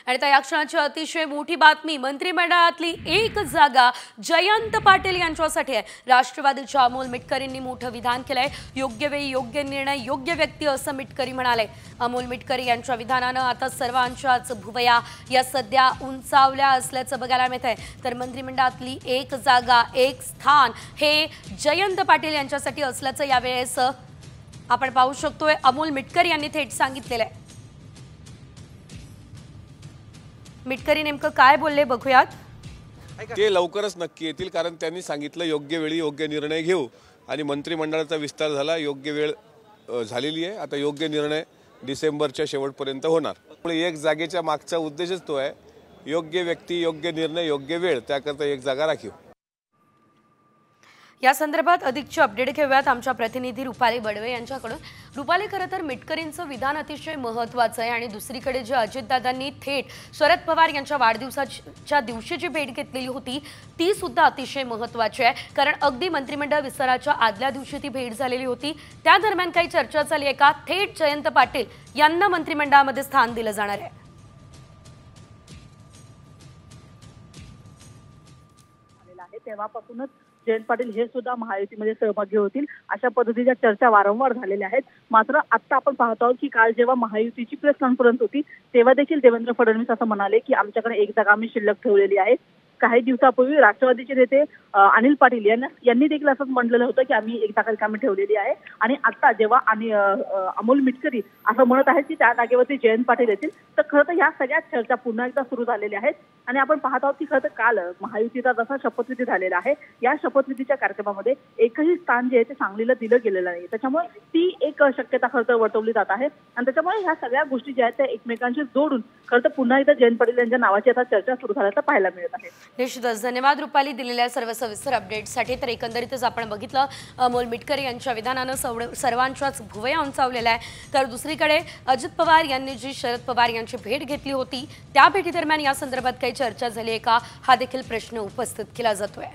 आणि त्या क्षणाची अतिशय मोठी बातमी मंत्रिमंडळातली एक जागा जयंत पाटील यांच्यासाठी आहे। राष्ट्रवादीच्या अमोल मिटकरींनी मोठं विधान केलंय। योग्य वेळी योग्य निर्णय योग्य व्यक्ती असं मिटकरी म्हणाले। अमोल मिटकरी यांच्या विधानानं आता सर्वांच्याच भुवया या सध्या उंचावल्या असल्याचं बघायला मिळतंय। तर मंत्रिमंडळातली एक जागा एक स्थान हे जयंत पाटील यांच्यासाठी असल्याचं यावेळेस आपण पाहू शकतोय। अमोल मिटकरी यांनी थेट सांगितलेलं आहे। मिटकरी नेमकं काय बोलले बघूयात। ते लवकरच नक्की येतील, कारण त्यांनी सांगितलं योग्य वेळी योग्य निर्णय घेऊ आणि मंत्रिमंडळाचा विस्तार झाला, योग्य वेळ झालेली आहे। आता योग्य निर्णय डिसेंबरच्या शेवटपर्यंत होणार। त्यामुळे एक जागेच्या मागचा उद्देशच तो आहे, योग्य व्यक्ती योग्य निर्णय योग्य वेळ, त्याकरता एक जागा राखीव। या संदर्भात अधिकची अपडेट घेऊयात आमच्या प्रतिनिधी रुपाली बडवे यांच्याकडून। रुपाली, खरं तर मिटकरींचं विधान अतिशय महत्त्वाचं आहे आणि दुसरीकडे जे अजितदादांनी थेट शरद पवार यांच्या वाढदिवसाच्या दिवशी जी भेट घेतलेली होती ती सुद्धा अतिशय महत्त्वाची आहे, कारण अगदी मंत्रिमंडळ विस्ताराच्या आदल्या दिवशी ती भेट झालेली होती। त्या दरम्यान काही चर्चा झाली आहे का थेट जयंत पाटील यांना मंत्रिमंडळामध्ये स्थान दिलं जाणार आहे? तेव्हापासूनच जयंत पाटील हे सुद्धा महायुतीमध्ये सहभागी होतील अशा पद्धतीच्या चर्चा वारंवार झालेल्या आहेत। मात्र आता आपण पाहतो आहोत की काल जेव्हा महायुतीची प्रेस कॉन्फरन्स होती तेव्हा देखील देवेंद्र फडणवीस असं म्हणाले की आमच्याकडे एक जागा आम्ही शिल्लक ठेवलेली आहे। काही दिवसापूर्वी राष्ट्रवादीचे नेते अनिल पाटील यांनी देखील असंच म्हटलेलं होतं की आम्ही एक जागा रिकामी ठेवलेली आहे। आणि आता जेव्हा अमोल मिटकरी असं म्हणत आहेत की त्या जागेवरती जयंत पाटील येतील, तर खरं तर ह्या सगळ्या चर्चा पुन्हा एकदा सुरू झालेल्या आहेत। आणि आपण पाहत आहोत की खरं तर काल महायुतीचा जसा शपथविधी झालेला आहे, या शपथविधीच्या कार्यक्रमामध्ये एकही स्थान जे आहे ते सांगलीला दिलं गेलेलं नाही। त्याच्यामुळे ती एक शक्यता खरं तर वर्तवली जात आहे आणि त्याच्यामुळे ह्या सगळ्या गोष्टी ज्या आहेत त्या एकमेकांशी जोडून खरं तर पुन्हा एकदा जयंत पाटील यांच्या नावाची आता चर्चा सुरू झाल्याचं पाहायला मिळत आहे। निश्चितच धन्यवाद रुपाली दिलेल्या सर्व सविस्तर अपडेटसाठी। तर एकंदरीतच आपण बघितलं अमोल मिटकरी यांच्या विधानानं सर्वांच्याच भुवया उंचावलेल्या आहे। तर दुसरीकडे अजित पवार यांनी जी शरद पवार यांची भेट घेतली होती त्या भेटीदरम्यान या संदर्भात काही चर्चा झाली आहे का हा देखील प्रश्न उपस्थित केला जातोय।